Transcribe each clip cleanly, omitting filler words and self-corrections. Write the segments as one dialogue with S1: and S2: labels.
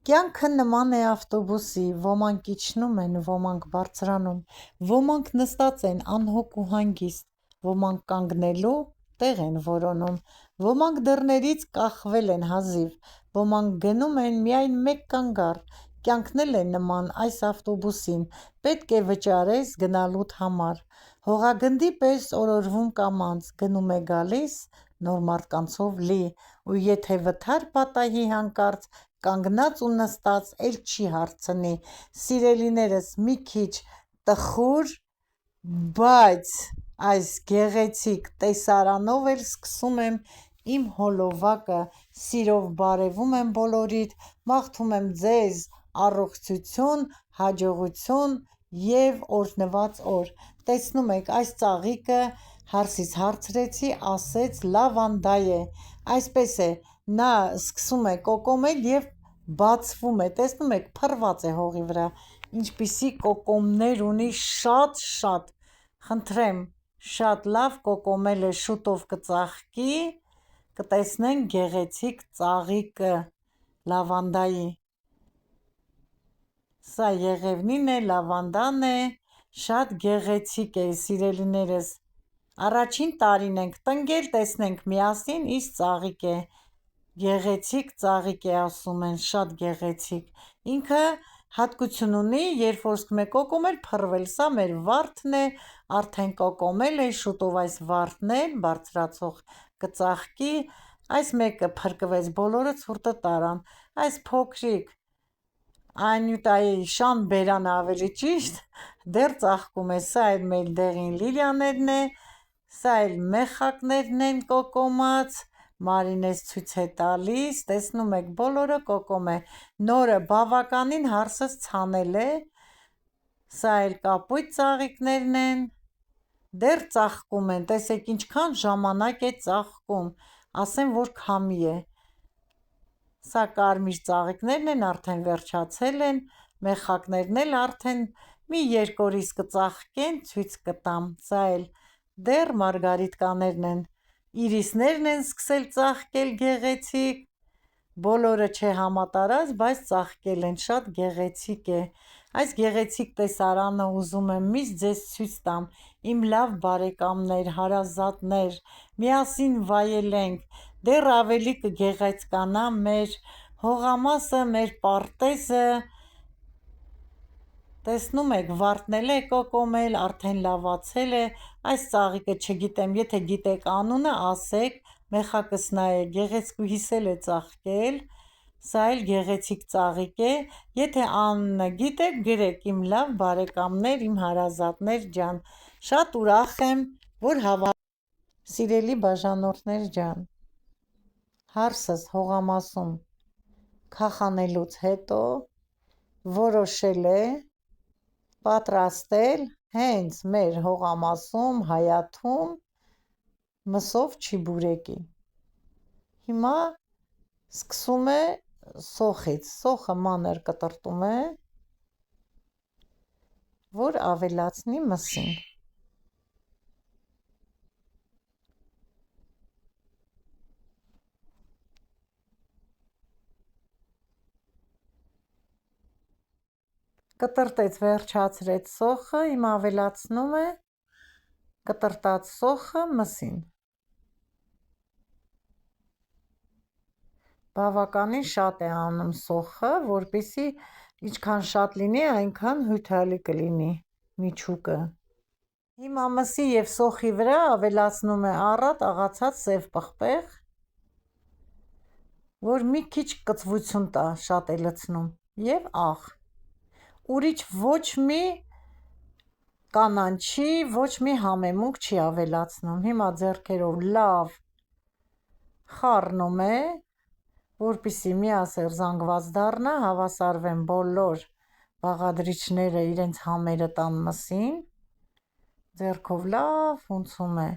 S1: Կյանքը նման է ավտոբուսի, ոմանք իջնում են, ոմանք բարձրանում, ոմանք նստած են անհոգ ու հանգիստ, ոմանք կանգնելու տեղ են որոնում, ոմանք դռներից կախվել են հազիվ, ոմանք գնում են միայն մեկ կանգառ, կյանքն էլ է նման այս ավտոբուսին, պետք է վճարես գնալուդ համար, հողագնդի պես օրորվում կամաց, գնում է գալիս, նոր մարդկանցով լի, ու եթե վթար պատահի հանկարծ, կանգնած ու նստած էլ չի հարցնի, սիրելիներս մի քիչ տխուր, բայց այս գեղեցիկ տեսարանով էլ սկսում եմ իմ հոլովակը, սիրով բարևում եմ բոլորիդ, մաղթում եմ ձեզ առողջություն, հաջողություն և օրհնված օր, տեսնում եք այս ծաղիկը հարսից հարցրեցի, ասեց լավանդա է, այսպես է, նա սկսում է կոկոմել և բացվում է, տեսնում եք փռված է հողի վրա, ինչպիսի կոկոմներ ունի, շատ, խնդրեմ, շատ լավ կոկոմել է, շուտով կծաղկի, կտեսնենք գեղեցիկ ծաղիկը լավանդայի, սա եղևնին է, լավանդան է, շատ գեղեցիկ է սիրելիներս, առաջին տարին ենք տնկել, տեսնենք միասին, իսկ ծաղիկ է, գեղեցիկ ծաղիկ է ասում են, շատ գեղեցիկ, ինքը հատկություն ունի, երբ որ սկսում է կոկոմել, փռվել, սա մեր վարդն է, արդեն կոկոմել է, շուտով այս վարդն էլ բարձրացող կծաղկի, այս մեկը փրկվեց, բոլորը ցուրտը տարան, այս փոքրիկ Անյուտայի շան բերանը ավելի ճիշտ, դեռ ծաղկում է, սա էլ մեր դեղին լիլիաներն է, սա էլ մեխակներն են կոկոմած, Մարինես ցույց է տալիս, տեսնում եք բոլորը կոկոմ է, նորը բավականին հարսս ցանել է, սա էլ կապույտ ծաղիկներն են, դեռ ծաղկում են, տեսեք ինչքան ժամանակ է ծաղկում, ասեմ որ քամի է, սա կարմիր ծաղիկներն են, արդեն վերջացել են, մեխակներն էլ արդեն մի երկու օրից կծաղկեն, ցույց կտամ, սա էլ դեռ մարգարիտկաներն են, իրիսներն են սկսել ծաղկել գեղեցիկ, բոլորը չէ համատարած, բայց ծաղկել են, շատ գեղեցիկ է, այս գեղեցիկ տեսարանը ուզում եմ միշտ ձեզ ցույց տամ, իմ լավ բարեկամներ, հարազատներ, միասին վայելենք, դեռ ավելի կգեղեցկանա մեր հողամասը, մեր պարտեզը, տեսնում եք վարդն էլ է կոկոմել, արդեն լավացել է, այս ծաղիկը չգիտեմ, եթե գիտեք անունը ասեք, մեխակս նա է, գեղեցկուհիս էլ է ծաղկել, սա էլ գեղեցիկ ծաղիկ է, եթե անունը գիտեք գրեք իմ լավ բարեկամներ, իմ հարազատներ ջան, շատ ուրախ եմ, որ սիրելի բաժանորդներ ջան, հարսս հողամասում քախանելուց հետո որոշել է պատրաստել հենց մեր հողամասում, Հայաթում մսով չիբուրեկի, հիմա սկսում է սոխից, սոխը մանր կտրտում է, որ ավելացնի մսին, կտրտեց, վերջացրեց սոխը, հիմա ավելացնում է կտրտած սոխը մսին, բավականին շատ է անում սոխը, որպեսզի ինչքան շատ լինի, այնքան հյութալի կլինի միջուկը, հիմա մսի և սոխի վրա ավելացնում է առատ աղացած սև պղպեղ, որ մի քիչ կծվություն տա, շատ է լցնում և աղ, ուրիշ ոչ մի կանաչի, ոչ մի համեմունք չի ավելացնում, հիմա ձեռքերով լավ խառնում է, որպեսզի միասեռ զանգված դառնա, հավասարվեն բոլոր բաղադրիչները իրենց համերը տան մսին, ձեռքով լավ հունցում է,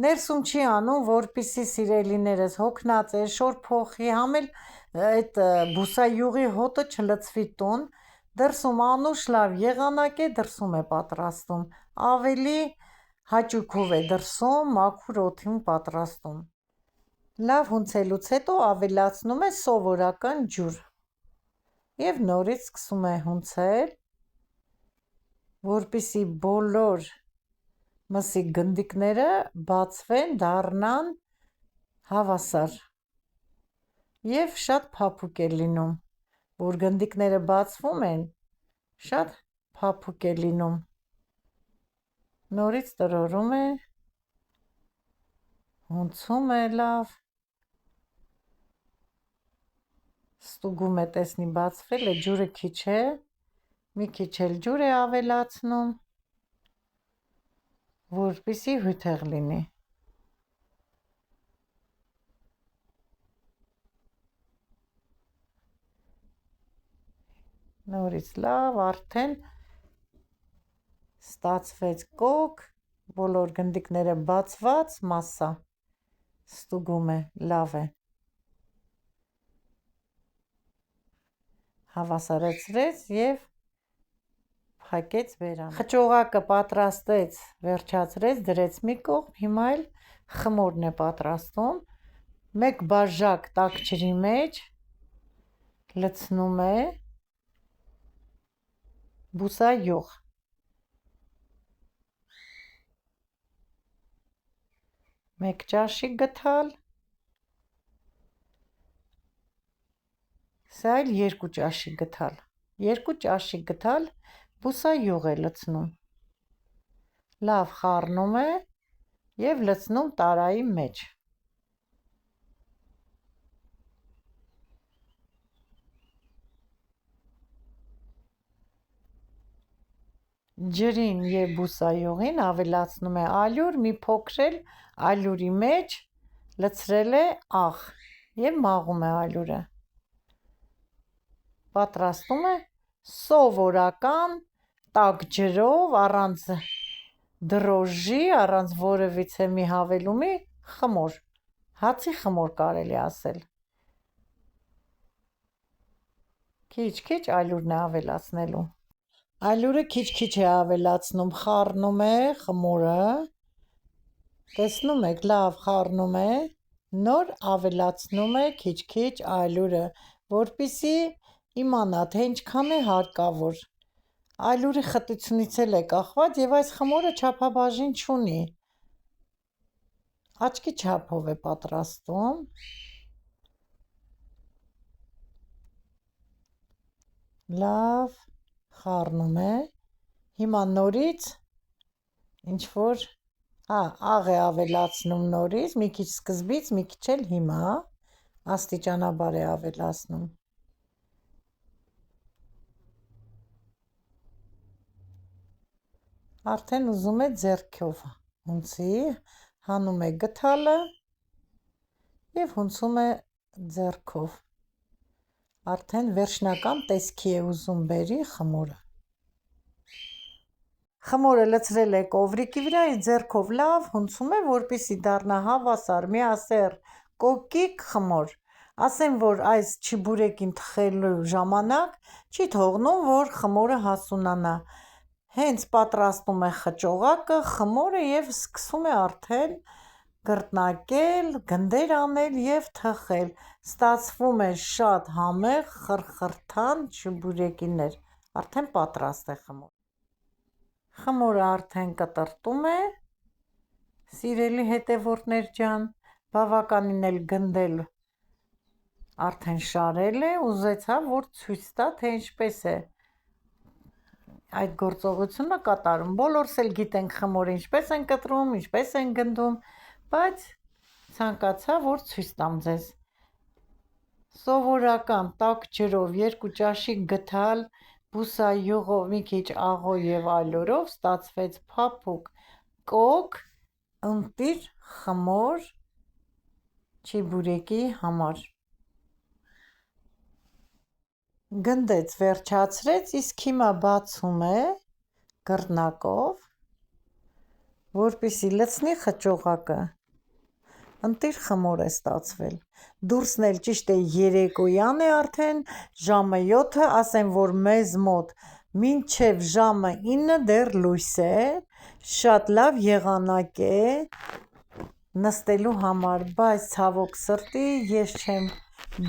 S1: ներսում չի անում, որպեսզի սիրելիներս հոգնած է, շոր փոխի, համ էլ այդ բուսայուղի հոտը չլցվի տուն, դրսում անուշ լավ եղանակ է, դրսում է պատրաստում, ավելի հաճույքով է դրսում, մաքուր օդում պատրաստում, Լավ հունցելուց հետո ավելացնում է սովորական ջուր և նորից սկսում է հունցել, որպեսզի բոլոր մսի գնդիկները բացվեն, դառնան հավասար և շատ փափուկ է լինում, որ գնդիկները բացվում են, շատ փափուկ է լինում, նորից տրորում է, հունցում է լավ, ստուգում է, տեսնի բացվել է, ջուրը քիչ է, մի քիչ էլ ջուր է ավելացնում, որպեսզի հյութեղ լինի։ Նորից լավ, արդեն ստացվեց կոկ, բոլոր գնդիկները բացված մասսա, ստուգում է, լավ է, հավասարեցրեց և փակեց բերանը։ Խճողակը պատրաստեց, վերջացրեց, դրեց մի կողմ, հիմա էլ խմորն է պատրաստում, մեկ բաժակ տաք ջրի մեջ լցնում է բուսայուղ, մեկ ճաշիկ գթալ, սա էլ 2 ճաշիկ գթալ, 2 ճաշիկ գթալ բուսայուղ է լցնում, լավ խառնում է և լցնում տարայի մեջ, ջրին և բուսայուղին ավելացնում է ալյուր, մի փոքր էլ ալյուրի մեջ լցրել է աղ և մաղում է ալյուրը, պատրաստում է սովորական տաք ջրով, առանց դրոժի, առանց որևիցե մի հավելումի խմոր, հացի խմոր կարելի ասել, քիչ-քիչ ալյուրն է ավելացնելու, ալյուրը քիչ-քիչ է ավելացնում, խառնում է խմորը, տեսնում եք, լավ խառնում է, նոր ավելացնում է քիչ-քիչ ալյուրը, որպեսզի իմանա, թե ինչքան է հարկավոր, ալյուրի խտությունից էլ է կախված և այս խմորը չափաբաժին չունի, աչքի չափով է պատրաստում, լավ խառնում է, հիմա նորից ինչ-որ աղ է ավելացնում նորից, մի քիչ սկզբից, մի քիչ էլ հիմա, աստիճանաբար է ավելացնում, արդեն ուզում է ձեռքով հունցի, հանում է գդալը և հունցում է ձեռքով, արդեն վերջնական տեսքի է ուզում բերի խմորը, խմորը լցրել է կովրիկի վրա, ձեռքով լավ հունցում է, որպեսզի դառնա հավասար, միասեռ, կոկիկ խմոր, ասեմ, որ այս չիբուրեկին թխելու ժամանակ չի թողնում, որ խմորը հասունանա, հենց պատրաստում է խճողակը, խմորը և սկսում է արդեն կրտնակել, գնդեր անել և թխել, ստացվում է շատ համեղ, խրխրթան չիբուրեկիներ, արդեն պատրաստ է խմորը, խմորը արդեն կտրտում է, սիրելի հետևորդներ ջան, բավականին էլ գնդել արդեն շարել է, ուզեցավ, որ ցույց տա, թե ինչպես է այդ գործողությունը կատարում, բոլորս էլ գիտենք խմորը ինչպես են կտրում, ինչպես են գնդում, բայց ցանկացա, որ ցույց տամ ձեզ, սովորական տաք ջրով 2 ճաշիկ գթալ, բուսայուղով, մի քիչ աղով և ալյուրով ստացվեց փափուկ կոկ, ընտիր խմոր չիբուրեկի համար, գնդեց, վերջացրեց, իսկ հիմա բացում է կռնակով, որպեսզի լցնի խճողակը, ընտիր խմոր է ստացվել, դուրսն էլ ճիշտ է երեկոյան է արդեն, ժամը 7, ասեմ, որ մեզ մոտ մինչև ժամը 9 դեռ լույս է, շատ լավ եղանակ է, նստելու համար, բայց ցավոք սրտի ես չեմ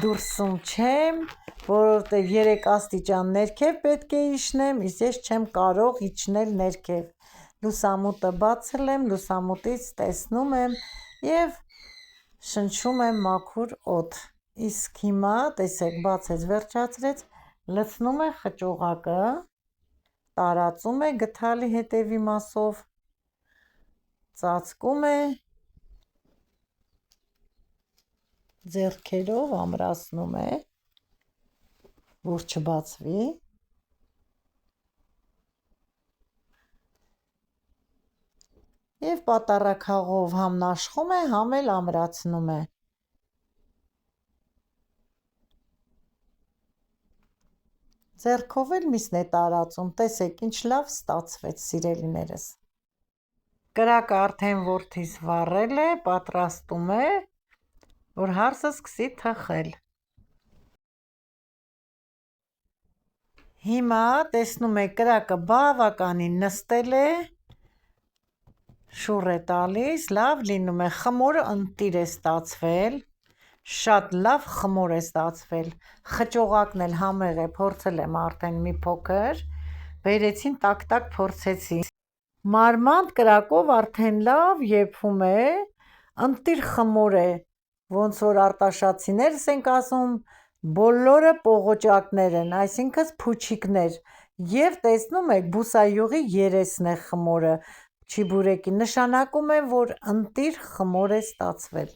S1: դուրսում չեմ, որովհետև 3 աստիճան ներքև պետք է իջնեմ, իսկ ես չեմ կարող իջնել ներքև։ Լուսամուտը բացել եմ, լուսամուտից տեսնում եմ և շնչում եմ մաքուր օդ։ Իսկ հիմա, տեսեք, բացեց, վերջացրեց, լցնում է խճողակը, տարածում է գդալի հետևի մասով, ծածկում է, ձեռքերով ամրացնում է, որ չբացվի, և պատառաքաղով համ նաշխում է, համ էլ ամրացնում է։ Ձեռքով էլ միսն է տարածում, տեսեք ինչ լավ ստացվեց, սիրելիներս։ Կրակը արդեն որդիս վառել է, պատրաստում է, որ հարսը սկսի թխել։ Հիմա տեսնում եք կրակը բավականին նստել է, շուռ է տալիս, լավ լինում է, խմորը ընտիր է ստացվել, շատ լավ խմոր է ստացվել, խճողակն էլ համեղ է, փորձել եմ արդեն մի փոքր, բերեցին տակ-տակ փորձեցի, մարմանդ կրակով արդեն լավ եփում է, ընտիր խմոր է, ոնց որ արտաշատցիներս ենք ասում, բոլորը պողոճակներ են, այսինքն փուչիկներ, և տեսնում եք բուսայուղի երեսն է խմորը, չիբուրեկի, նշանակում է, որ ընտիր խմոր է ստացվել։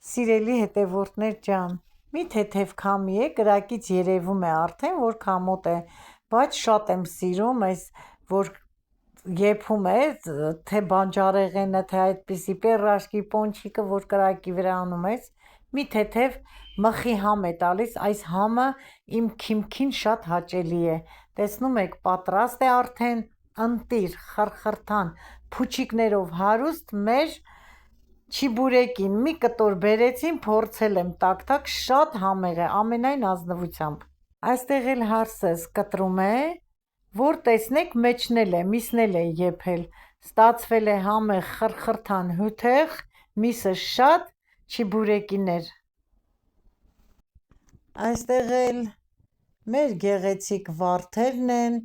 S1: Սիրելի հետևորդներ ջան, մի թեթև քամի է, կրակից երևում է արդեն, որ քամոտ է, բայց շատ եմ սիրում այս, որ եփում է, թե բանջարեղենը, թե այդպիսի պեռաշկի, պոնչիկը, որ կրակի վրա անում ես, մի թեթև մխի համ է տալիս, այս համը իմ քիմքին շատ հաճելի է, տեսնում եք պատրաստ է արդեն, ընտիր, խրխրթան, փուչիկներով հարուստ մեր չիբուրեկին, մի կտոր բերեցին, փորձել եմ տակ-տակ, շատ համեղ է, ամենայն ազնվությամբ։ Այստեղ էլ հարսս կտրում է, որ տեսնեք մեջն էլ է, միսն էլ է եփել, ստացվել է համեղ, խրխրթան, հյութեղ, միսը շատ չիբուրեկիներ։ Այստեղ էլ մեր գեղեցիկ վարդերն են,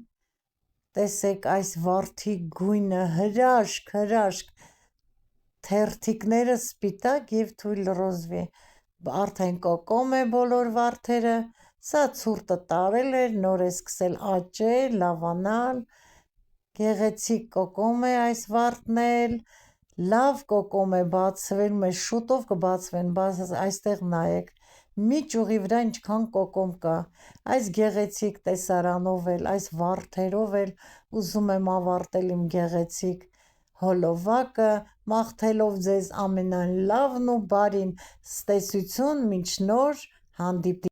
S1: տեսեք այս վարդի գույնը հրաշք, թերթիկները սպիտակ և թույլ ռոզվի, արդեն կոկոմ է բոլոր վարդերը, սա ցուրտը տարել էր, նոր է սկսել աճել, լավանալ, գեղեցիկ կոկոմ է այս վարդն էլ, լավ կոկոմ է, բացվելու է, շուտով կբացվեն, այստեղ նայեք, մի ճյուղի վրա ինչքան կոկոմ կա, այս գեղեցիկ տեսարանով էլ, այս վարդերով էլ ուզում եմ ավարտել իմ գեղեցիկ հոլովակը, մաղթելով ձեզ ամենալավն ու բարին, ցտեսություն, մինչ նոր հանդիպում։